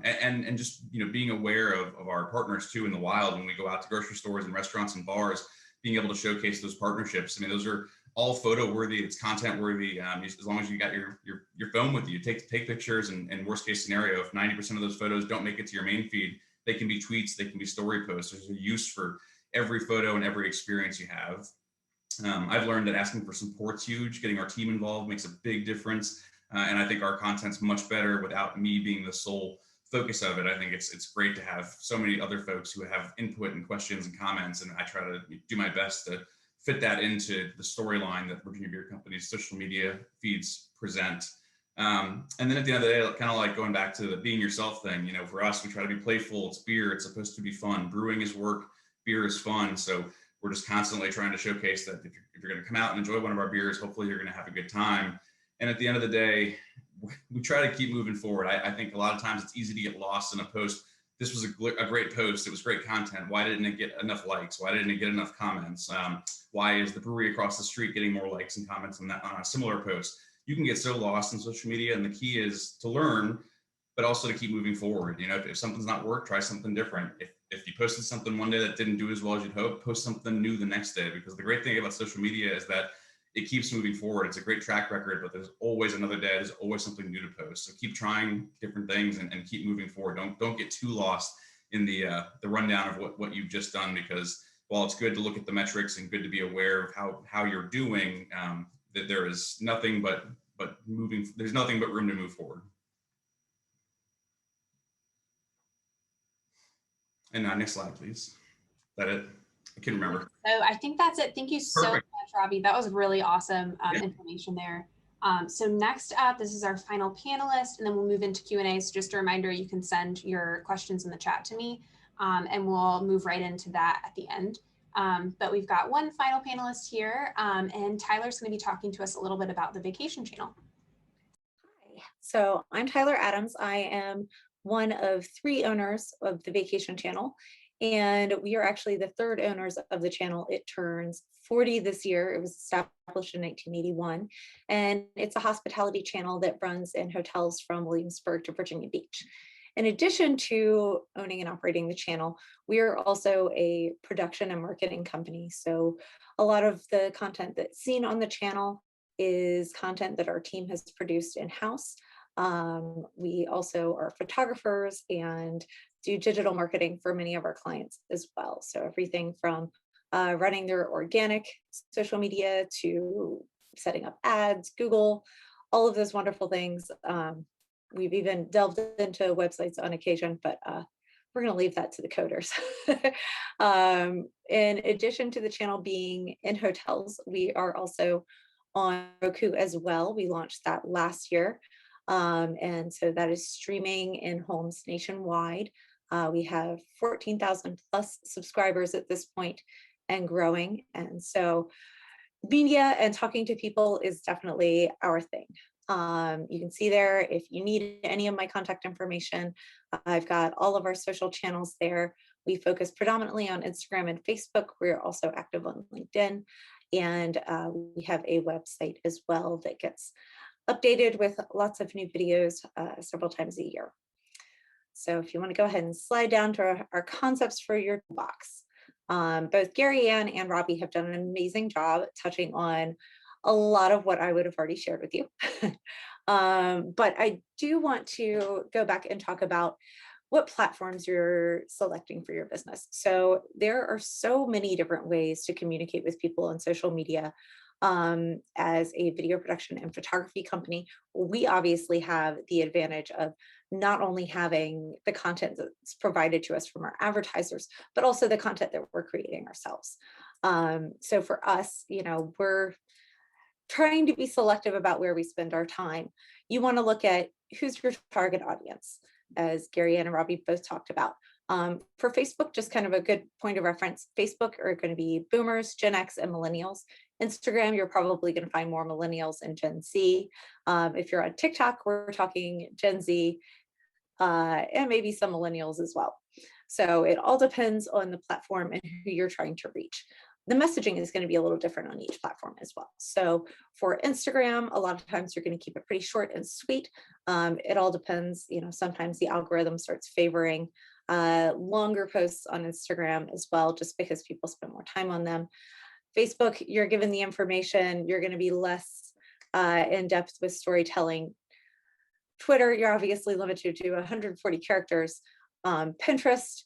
and just, you know, being aware of our partners too in the wild. When we go out to grocery stores and restaurants and bars, being able to showcase those partnerships. I mean, those are all photo worthy, it's content worthy. As long as you got your phone with you, take pictures, and worst case scenario, if 90% of those photos don't make it to your main feed, they can be tweets, they can be story posts. There's a use for every photo and every experience you have. I've learned that asking for support's huge. Getting our team involved makes a big difference. And I think our content's much better without me being the sole focus of it. I think it's great to have so many other folks who have input and questions and comments, and I try to do my best to fit that into the storyline that Virginia Beer Company's social media feeds present. And then at the end of the day, kind of like going back to the being yourself thing, you know, for us, we try to be playful. It's beer. It's supposed to be fun. Brewing is work. Beer is fun. So we're just constantly trying to showcase that if you're going to come out and enjoy one of our beers, hopefully you're going to have a good time. And at the end of the day, we try to keep moving forward. I think a lot of times it's easy to get lost in a post. This was a great post. It was great content. Why didn't it get enough likes? Why didn't it get enough comments? Why is the brewery across the street getting more likes and comments on a similar post? You can get so lost in social media, and the key is to learn, but also to keep moving forward. You know, if something's not worked, try something different. If you posted something one day that didn't do as well as you'd hope, post something new the next day, because the great thing about social media is that it keeps moving forward. It's a great track record, but there's always another day. There's always something new to post. So keep trying different things and keep moving forward. Don't get too lost in the rundown of what you've just done, because while it's good to look at the metrics and good to be aware of how you're doing, that there is nothing but there's nothing but room to move forward. And next slide, please. Is that it? I can't remember. So I think that's it. Thank you so Perfect. much, Robbie. That was really awesome Yeah. information there. So next up, this is our final panelist, and then we'll move into Q&A. So just a reminder, you can send your questions in the chat to me, and we'll move right into that at the end. But we've got one final panelist here, and Tyler's going to be talking to us a little bit about the vacation channel. Hi, so I'm Tyler Adams. I am one of 3 owners of the vacation channel, and we are actually the 3rd owners of the channel. It turns 40 this year. It was established in 1981, and it's a hospitality channel that runs in hotels from Williamsburg to Virginia Beach. In addition to owning and operating the channel, we are also a production and marketing company. So a lot of the content that's seen on the channel is content that our team has produced in-house. We also are photographers and do digital marketing for many of our clients as well. So everything from running their organic social media to setting up ads, Google, all of those wonderful things. We've even delved into websites on occasion, but we're going to leave that to the coders. In addition to the channel being in hotels, we are also on Roku as well. We launched that last year. And so that is streaming in homes nationwide. We have 14,000 plus subscribers at this point and growing. And so media and talking to people is definitely our thing. You can see there, if you need any of my contact information, I've got all of our social channels there. We focus predominantly on Instagram and Facebook. We're also active on LinkedIn. And we have a website as well that gets updated with lots of new videos several times a year. So if you want to go ahead and slide down to our concepts for your toolbox. Both Gary Ann and Robbie have done an amazing job touching on a lot of what I would have already shared with you. But I do want to go back and talk about what platforms you're selecting for your business. So there are so many different ways to communicate with people on social media. As a video production and photography company, we obviously have the advantage of not only having the content that's provided to us from our advertisers, but also the content that we're creating ourselves. So for us, you know, we're trying to be selective about where we spend our time. You want to look at who's your target audience, as Gary Ann and Robbie both talked about. For Facebook, just kind of a good point of reference, Facebook are going to be boomers, Gen X, and millennials. Instagram, you're probably going to find more millennials and Gen Z. If you're on TikTok, we're talking Gen Z and maybe some millennials as well. So it all depends on the platform and who you're trying to reach. The messaging is going to be a little different on each platform as well. So for Instagram, a lot of times you're going to keep it pretty short and sweet. It all depends, you know, sometimes the algorithm starts favoring longer posts on Instagram as well, just because people spend more time on them. Facebook, you're given the information, you're going to be less in depth with storytelling. Twitter, you're obviously limited to 140 characters. Pinterest,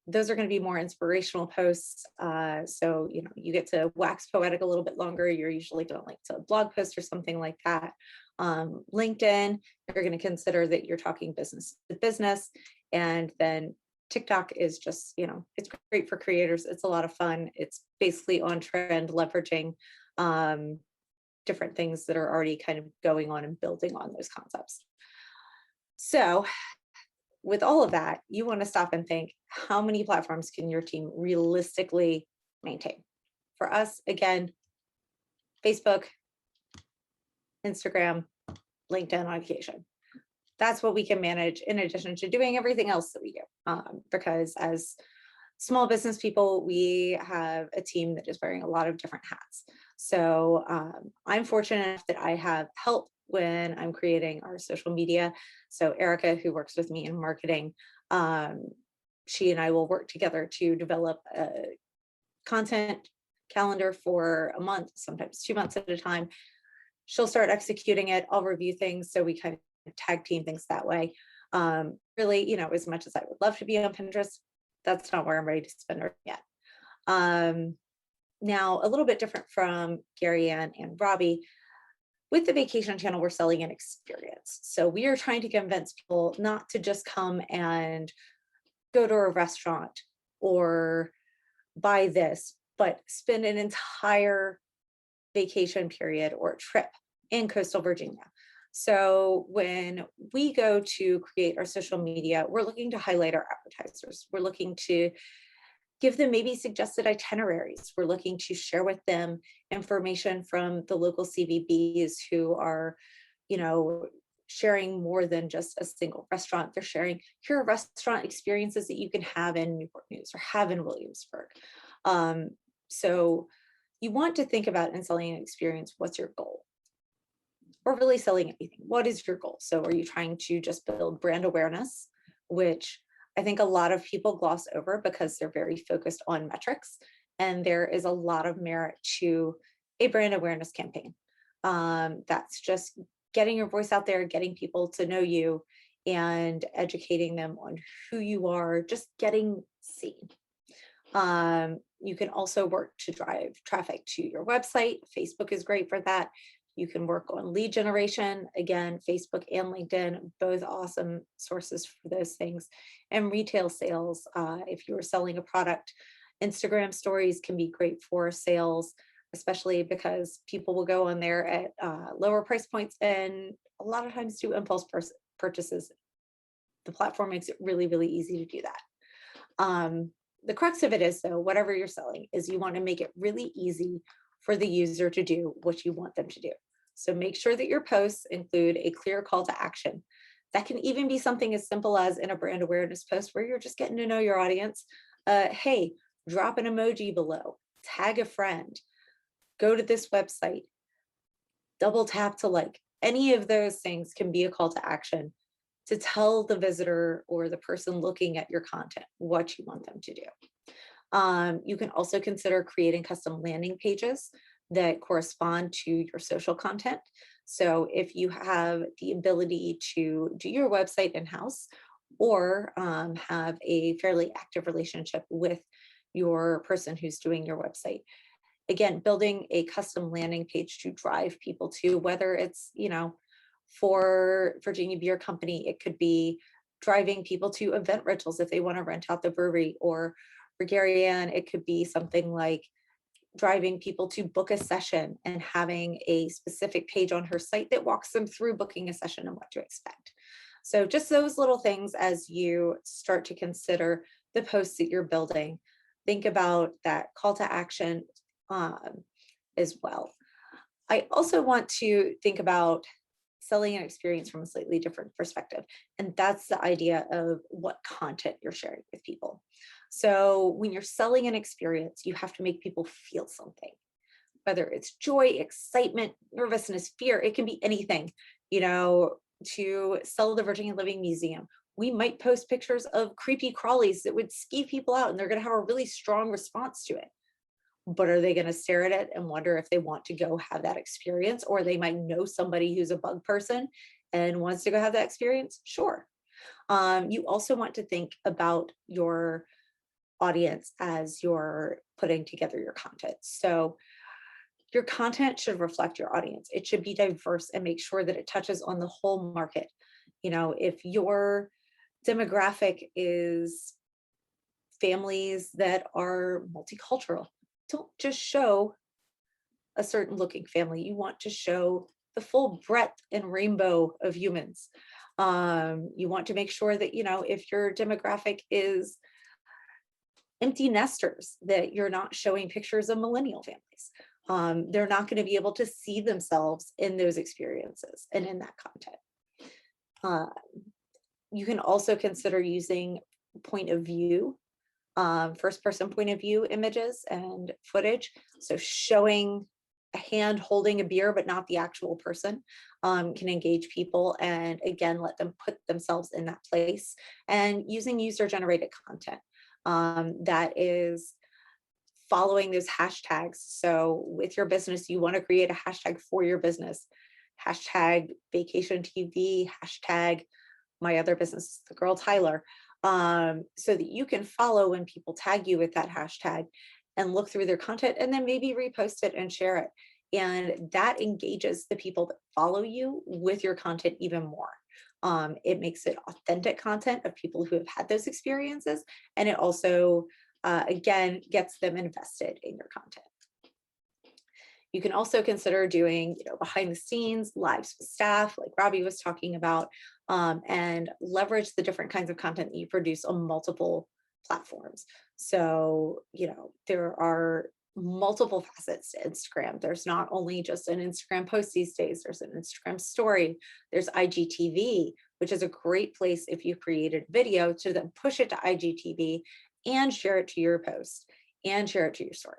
those are going to be more inspirational posts. So, you know, you get to wax poetic a little bit longer. You're usually doing like a blog post or something like that. LinkedIn, you're going to consider that you're talking business to business. And then TikTok is just, it's great for creators. It's a lot of fun. It's basically on trend, leveraging different things that are already kind of going on and building on those concepts. So with all of that, you want to stop and think, how many platforms can your team realistically maintain? For us, again, Facebook, Instagram, LinkedIn on occasion. That's what we can manage in addition to doing everything else that we do. Because as small business people, we have a team that is wearing a lot of different hats. So I'm fortunate enough that I have help when I'm creating our social media. So Erica, who works with me in marketing, she and I will work together to develop a content calendar for a month, sometimes 2 months at a time. She'll start executing it. I'll review things. So we kind of tag team things that way. Really, as much as I would love to be on Pinterest, that's not where I'm ready to spend it yet. Now, a little bit different from Gary Ann and Robbie. With the vacation channel, we're selling an experience. So we are trying to convince people not to just come and go to a restaurant or buy this, but spend an entire vacation period or trip in coastal Virginia. So when we go to create our social media, we're looking to highlight our advertisers. We're looking to give them maybe suggested itineraries. We're looking to share with them information from the local CVBs who are, sharing more than just a single restaurant. They're sharing, here are restaurant experiences that you can have in Newport News or have in Williamsburg. So you want to think about in selling an experience, what's your goal? Or really selling anything, what is your goal? So are you trying to just build brand awareness, which I think a lot of people gloss over because they're very focused on metrics, and there is a lot of merit to a brand awareness campaign. That's just getting your voice out there, getting people to know you and educating them on who you are, just getting seen. You can also work to drive traffic to your website. Facebook is great for that. You can work on lead generation. Again, Facebook and LinkedIn, both awesome sources for those things. And retail sales, if you're selling a product, Instagram stories can be great for sales, especially because people will go on there at lower price points and a lot of times do impulse purchases. The platform makes it really, really easy to do that. The crux of it is, though, whatever you're selling, is you want to make it really easy for the user to do what you want them to do. So make sure that your posts include a clear call to action. That can even be something as simple as in a brand awareness post where you're just getting to know your audience. Hey, drop an emoji below, tag a friend, go to this website, double tap to like. Any of those things can be a call to action to tell the visitor or the person looking at your content what you want them to do. You can also consider creating custom landing pages that correspond to your social content. So if you have the ability to do your website in-house or have a fairly active relationship with your person who's doing your website, again, building a custom landing page to drive people to, whether it's, for Virginia Beer Company, it could be driving people to event rentals if they want to rent out the brewery, or for Gary Ann, it could be something like driving people to book a session and having a specific page on her site that walks them through booking a session and what to expect. So just those little things as you start to consider the posts that you're building, think about that call to action as well. I also want to think about selling an experience from a slightly different perspective. And that's the idea of what content you're sharing with people. So when you're selling an experience, you have to make people feel something, whether it's joy, excitement, nervousness, fear. It can be anything. To sell the Virginia Living Museum, we might post pictures of creepy crawlies that would skeeve people out, and they're going to have a really strong response to it. But are they going to stare at it and wonder if they want to go have that experience? Or they might know somebody who's a bug person and wants to go have that experience? Sure. You also want to think about your audience as you're putting together your content. So Your content should reflect your audience. It should be diverse and make sure that it touches on the whole market. You know, if your demographic is families that are multicultural, don't just show a certain looking family. You want to show the full breadth and rainbow of humans. You want to make sure that, you know, if your demographic is empty nesters, that you're not showing pictures of millennial families. They're not going to be able to see themselves in those experiences and in that content. You can also consider using point of view, first person point of view images and footage. So showing a hand holding a beer, but not the actual person, can engage people and again, let them put themselves in that place. And using user generated content that is following those hashtags. So with your business, you want to create a hashtag for your business, hashtag vacation TV, hashtag my other business, the girl Tyler, so that you can follow when people tag you with that hashtag and look through their content and then maybe repost it and share it. And that engages the people that follow you with your content even more. It makes it authentic content of people who have had those experiences. And it also, again, gets them invested in your content. You can also consider doing, you know, behind the scenes lives with staff, like Robbie was talking about, and leverage the different kinds of content that you produce on multiple platforms. So, you know, there are multiple facets to Instagram. There's not only just an Instagram post these days, there's an Instagram story, there's IGTV, which is a great place if you created video to then push it to IGTV and share it to your post and share it to your story.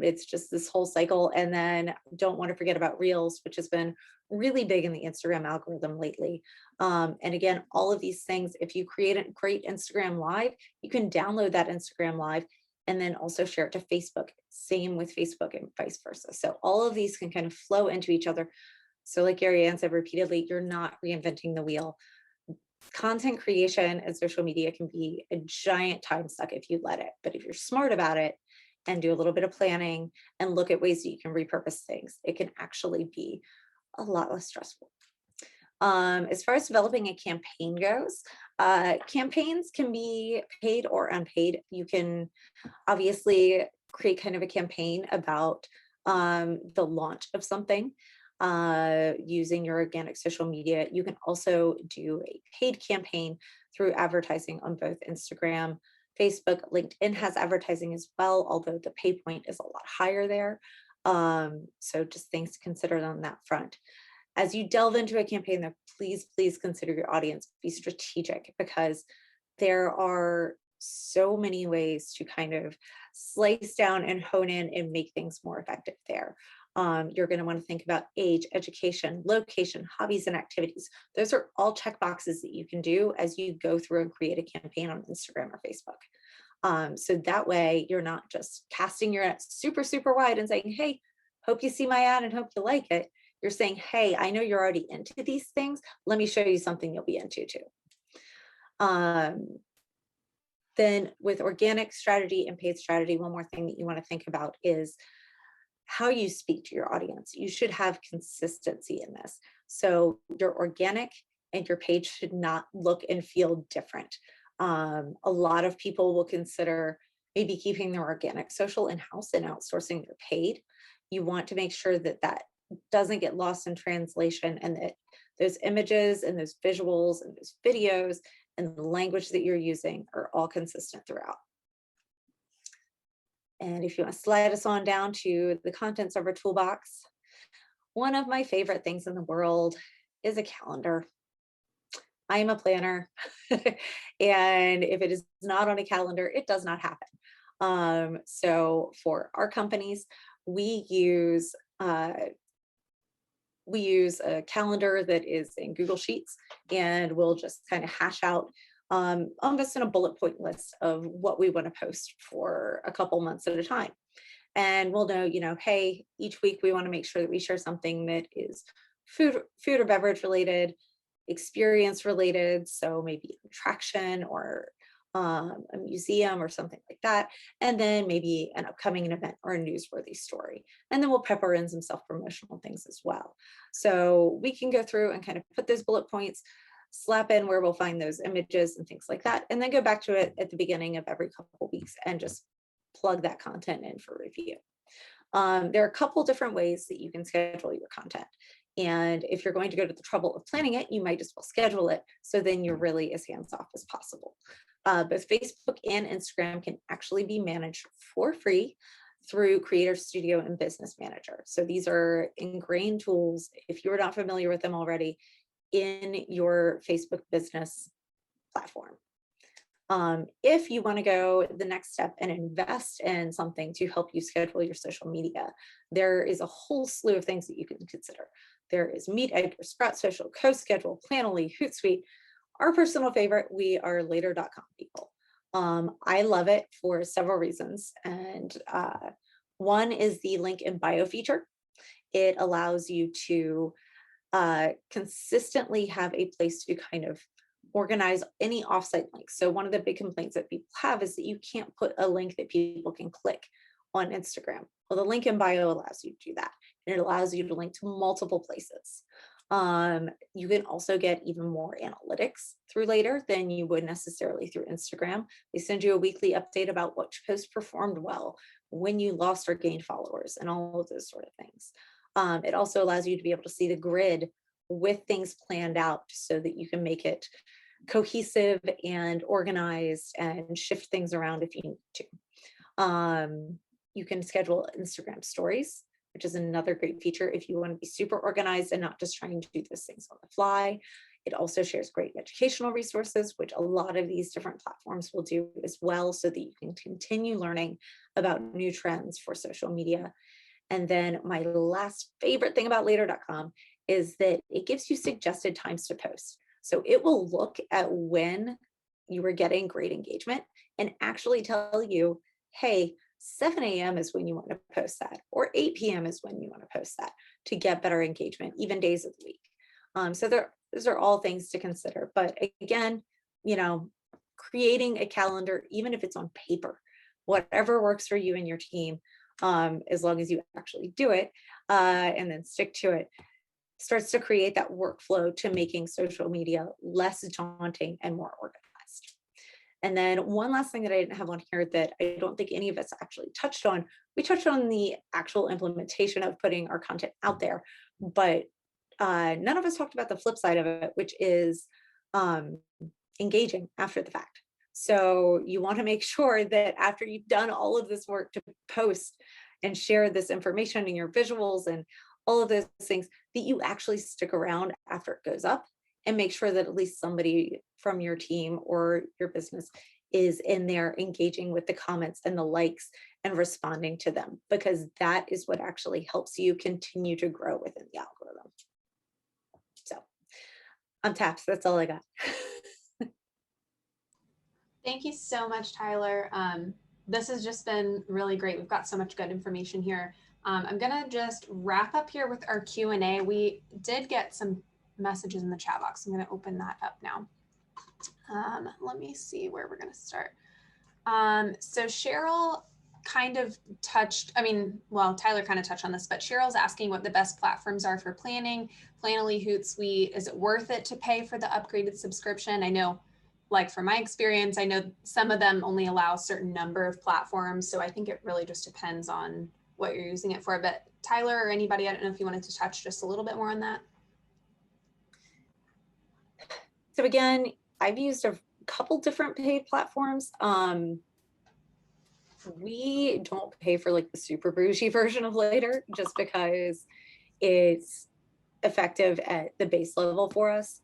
It's just this whole cycle. And then don't want to forget about Reels, which has been really big in the Instagram algorithm lately. And again, all of these things, if you create a great Instagram Live, you can download that Instagram Live and then also share it to Facebook. Same with Facebook and vice versa. So all of these can kind of flow into each other. So like Gary Ann said repeatedly, you're not reinventing the wheel. Content creation and social media can be a giant time suck if you let it. But if you're smart about it and do a little bit of planning and look at ways that you can repurpose things, it can actually be a lot less stressful. As far as developing a campaign goes, campaigns can be paid or unpaid. You can obviously create kind of a campaign about the launch of something using your organic social media. You can also do a paid campaign through advertising on both Instagram, Facebook. LinkedIn has advertising as well, although the pay point is a lot higher there. So just things to consider on that front. As you delve into a campaign, though, please consider your audience, be strategic, because there are so many ways to kind of slice down and hone in and make things more effective there. You're going to want to think about age, education, location, hobbies, and activities. Those are all check boxes that you can do as you go through and create a campaign on Instagram or Facebook. So that way you're not just casting your net super, super wide and saying, hey, hope you see my ad and hope you like it. You're saying, hey, I know you're already into these things. Let me show you something you'll be into too. Then with organic strategy and paid strategy, one more thing that you want to think about is how you speak to your audience. You should have consistency in this. So your organic and your paid should not look and feel different. A lot of people will consider maybe keeping their organic social in-house and outsourcing their paid. You want to make sure that that doesn't get lost in translation and that those images and those visuals and those videos and the language that you're using are all consistent throughout. And if you want to slide us on down to the contents of our toolbox, one of my favorite things in the world is a calendar. I am a planner, and if it is not on a calendar, it does not happen. So for our companies, we use a calendar that is in Google Sheets, and we'll just kind of hash out almost in a bullet point list of what we want to post for a couple months at a time. And we'll know, hey, each week we want to make sure that we share something that is food or beverage related, experience related. So maybe attraction or a museum or something like that, and then maybe an upcoming event or a newsworthy story. And then we'll pepper in some self-promotional things as well. So we can go through and kind of put those bullet points, slap in where we'll find those images and things like that, and then go back to it at the beginning of every couple of weeks and just plug that content in for review. There are a couple different ways that you can schedule your content. And if you're going to go to the trouble of planning it, you might as well schedule it so then you're really as hands-off as possible. Both Facebook and Instagram can actually be managed for free through Creator Studio and Business Manager. So these are ingrained tools, if you're not familiar with them already, in your Facebook business platform. If you want to go the next step and invest in something to help you schedule your social media, there is a whole slew of things that you can consider. There is Meet, Edgar, Sprout Social, CoSchedule, Planoly, Hootsuite. Our personal favorite, we are Later.com people. I love it for several reasons. And one is the link in bio feature. It allows you to consistently have a place to kind of organize any offsite links. So one of the big complaints that people have is that you can't put a link that people can click on Instagram. Well, the link in bio allows you to do that. And it allows you to link to multiple places. You can also get even more analytics through Later than you would necessarily through Instagram. They send you a weekly update about which posts performed well, when you lost or gained followers, and all of those sort of things. It also allows you to be able to see the grid with things planned out so that you can make it cohesive and organized and shift things around if you need to. You can schedule Instagram stories, which is another great feature if you want to be super organized and not just trying to do those things on the fly. It also shares great educational resources, which a lot of these different platforms will do as well, so that you can continue learning about new trends for social media. And then my last favorite thing about Later.com is that it gives you suggested times to post. So it will look at when you were getting great engagement and actually tell you, hey, 7 a.m. is when you want to post that, or 8 p.m. is when you want to post that to get better engagement, even days of the week. So those are all things to consider. But again, creating a calendar, even if it's on paper, whatever works for you and your team, as long as you actually do it and then stick to it, starts to create that workflow to making social media less daunting and more organized. And then one last thing that I didn't have on here that I don't think any of us actually touched on, we touched on the actual implementation of putting our content out there, but none of us talked about the flip side of it, which is engaging after the fact. So you want to make sure that after you've done all of this work to post and share this information in your visuals and all of those things, that you actually stick around after it goes up and make sure that at least somebody from your team or your business is in there engaging with the comments and the likes and responding to them, because that is what actually helps you continue to grow within the algorithm. So I'm tapped. That's all I got. Thank you so much, Tyler. This has just been really great. We've got so much good information here. I'm gonna just wrap up here with our Q&A. We did get some messages in the chat box. I'm gonna open that up now. Let me see where we're gonna start. So Cheryl kind of touched, Tyler kind of touched on this, but Cheryl's asking what the best platforms are for planning. Planoly, Hootsuite, is it worth it to pay for the upgraded subscription? I know, like from my experience, I know some of them only allow a certain number of platforms. So I think it really just depends on what you're using it for. But Tyler or anybody, I don't know if you wanted to touch just a little bit more on that. So again, I've used a couple different paid platforms. We don't pay for like the super bougie version of Later just because it's effective at the base level for us.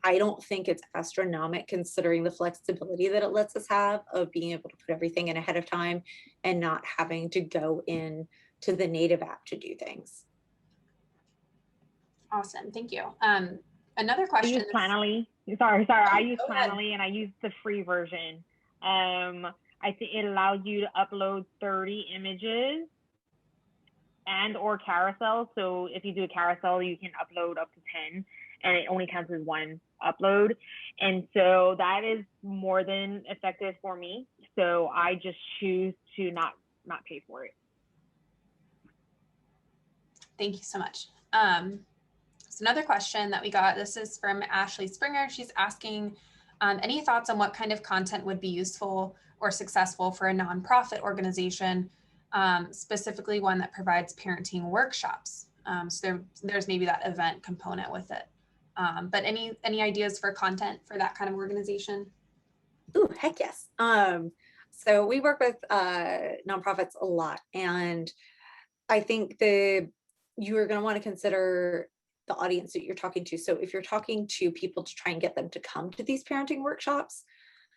I don't think it's astronomical considering the flexibility that it lets us have of being able to put everything in ahead of time and not having to go in to the native app to do things. Awesome, thank you. Another question. I use Planoly. Sorry. I use Planoly and I use the free version. I think it allows you to upload 30 images and or carousel. So if you do a carousel, you can upload up to 10, and it only counts as one upload. And so that is more than effective for me. So I just choose to not pay for it. Thank you so much. So another question that we got, this is from Ashley Springer. She's asking, any thoughts on what kind of content would be useful or successful for a nonprofit organization, specifically one that provides parenting workshops? So there's maybe that event component with it. But any ideas for content for that kind of organization? Ooh, heck yes. So we work with nonprofits a lot, and I think you are going to want to consider the audience that you're talking to. So if you're talking to people to try and get them to come to these parenting workshops,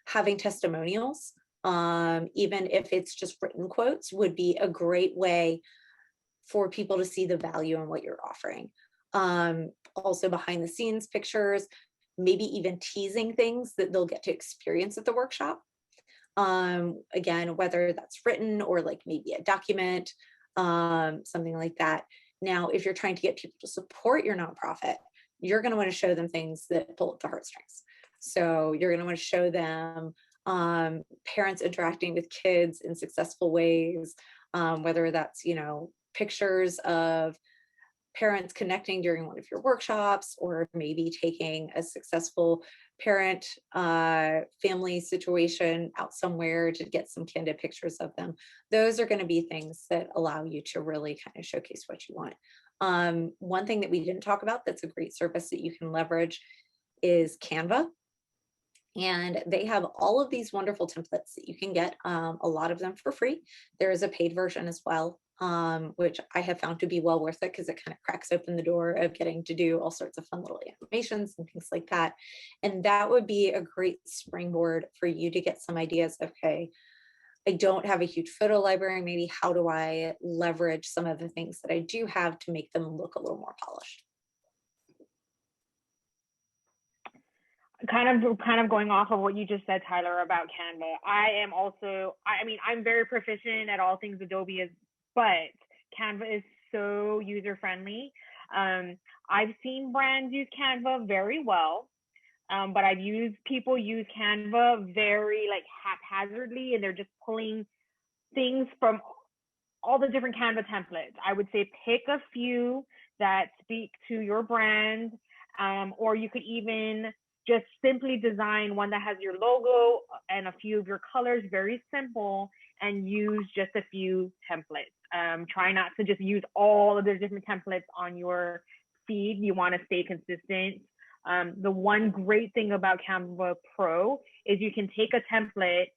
having testimonials, even if it's just written quotes, would be a great way for people to see the value in what you're offering. Also behind the scenes pictures, maybe even teasing things that they'll get to experience at the workshop. Again, whether that's written or like maybe a document, something like that. Now, if you're trying to get people to support your nonprofit, you're going to want to show them things that pull at the heartstrings. So you're going to want to show them parents interacting with kids in successful ways, whether that's, pictures of parents connecting during one of your workshops, or maybe taking a successful parent family situation out somewhere to get some candid pictures of them. Those are going to be things that allow you to really kind of showcase what you want. One thing that we didn't talk about that's a great service that you can leverage is Canva. And they have all of these wonderful templates that you can get, a lot of them for free. There is a paid version as well, which I have found to be well worth it, because it kind of cracks open the door of getting to do all sorts of fun little animations and things like that. And that would be a great springboard for you to get some ideas. Okay, I don't have a huge photo library. Maybe how do I leverage some of the things that I do have to make them look a little more polished? Kind of going off of what you just said, Tyler, about Canva. I'm very proficient at all things Adobe, but Canva is so user friendly. I've seen brands use Canva very well, but people use Canva very like haphazardly, and they're just pulling things from all the different Canva templates. I would say pick a few that speak to your brand, or you could even just simply design one that has your logo and a few of your colors, very simple, and use just a few templates. Try not to just use all of the different templates on your feed. You want to stay consistent. The one great thing about Canva Pro is you can take a template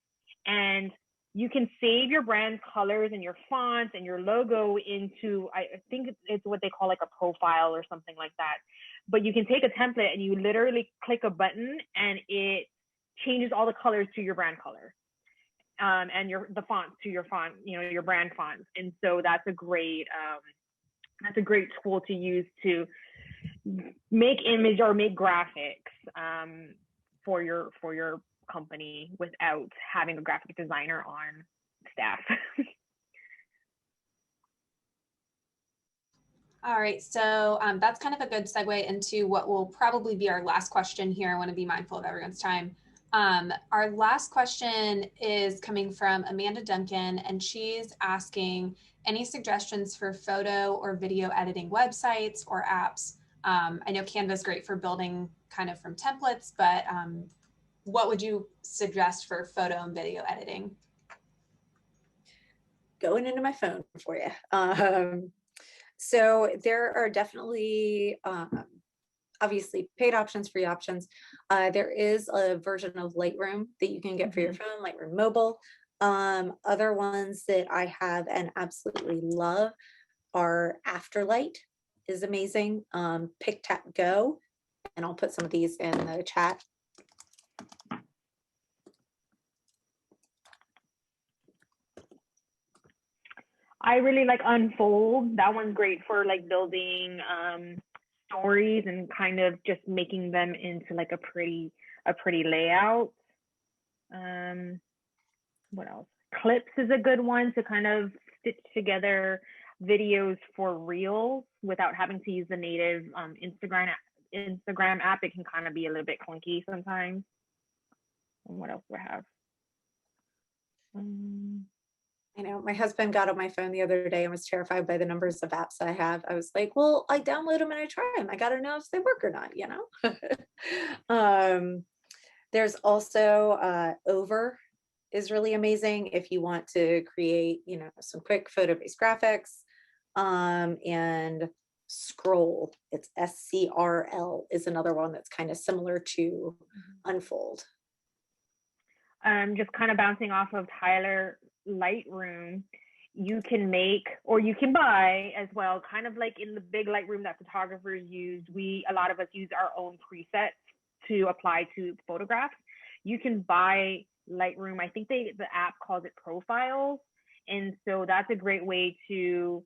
and you can save your brand's colors and your fonts and your logo into, I think it's what they call like a profile or something like that. But you can take a template and you literally click a button and it changes all the colors to your brand color, and the fonts to your font, your brand fonts. And so that's a great tool to use to make image or make graphics for your company without having a graphic designer on staff. All right, so that's kind of a good segue into what will probably be our last question here. I want to be mindful of everyone's time. Our last question is coming from Amanda Duncan, and she's asking any suggestions for photo or video editing websites or apps. I know Canva is great for building kind of from templates, but what would you suggest for photo and video editing? Going into my phone for you. So there are definitely, obviously, paid options, free options. There is a version of Lightroom that you can get for your phone, Lightroom Mobile. Other ones that I have and absolutely love are Afterlight is amazing. Pick, Tap, Go, and I'll put some of these in the chat. I really like Unfold. That one's great for like building stories and kind of just making them into like a pretty layout. What else? Clips is a good one to kind of stitch together videos for reels without having to use the native Instagram app, it can kind of be a little bit clunky sometimes. And what else do I have? I know my husband got on my phone the other day and was terrified by the numbers of apps I have. I was like, well, I download them and I try them. I got to know if they work or not, you know? There's also Over is really amazing if you want to create, you know, some quick photo-based graphics. And Scroll, it's SCRL, is another one that's kind of similar to Unfold. Just kind of bouncing off of Tyler, Lightroom, you can make, or you can buy as well, kind of like in the big Lightroom that photographers use. A lot of us use our own presets to apply to photographs. You can buy Lightroom. I think the app calls it Profiles. And so that's a great way to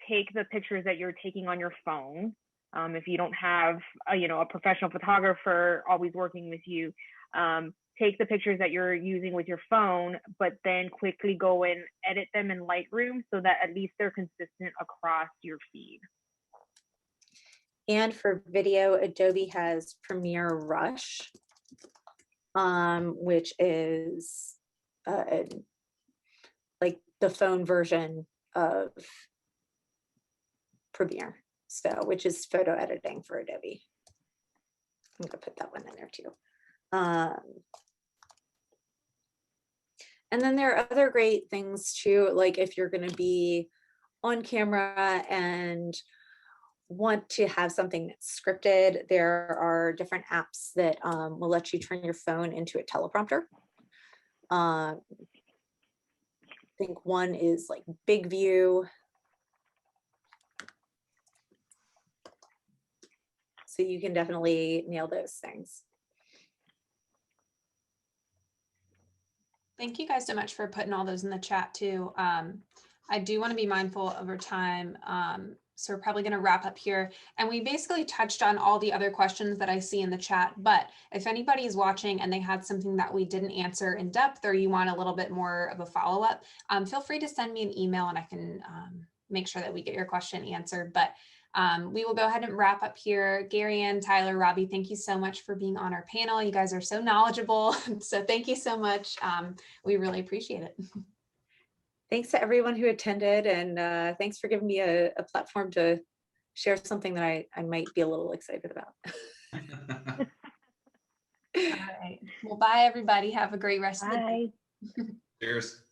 take the pictures that you're taking on your phone. If you don't have a professional photographer always working with you, take the pictures that you're using with your phone, but then quickly go and edit them in Lightroom so that at least they're consistent across your feed. And for video, Adobe has Premiere Rush, which is like the phone version of Premiere, so which is photo editing for Adobe. I'm gonna put that one in there too. And then there are other great things too, like if you're going to be on camera and want to have something that's scripted, there are different apps that will let you turn your phone into a teleprompter. I think one is like Big View. So you can definitely nail those things. Thank you guys so much for putting all those in the chat too. I do want to be mindful over time. So we're probably going to wrap up here. And we basically touched on all the other questions that I see in the chat. But if anybody is watching and they had something that we didn't answer in depth, or you want a little bit more of a follow-up, feel free to send me an email and I can make sure that we get your question answered. But we will go ahead and wrap up here. Gary Ann, Tyler, Robbie, thank you so much for being on our panel. You guys are so knowledgeable. So thank you so much. We really appreciate it. Thanks to everyone who attended, and thanks for giving me a platform to share something that I might be a little excited about. All right. Well, bye everybody. Have a great rest of the day. Cheers.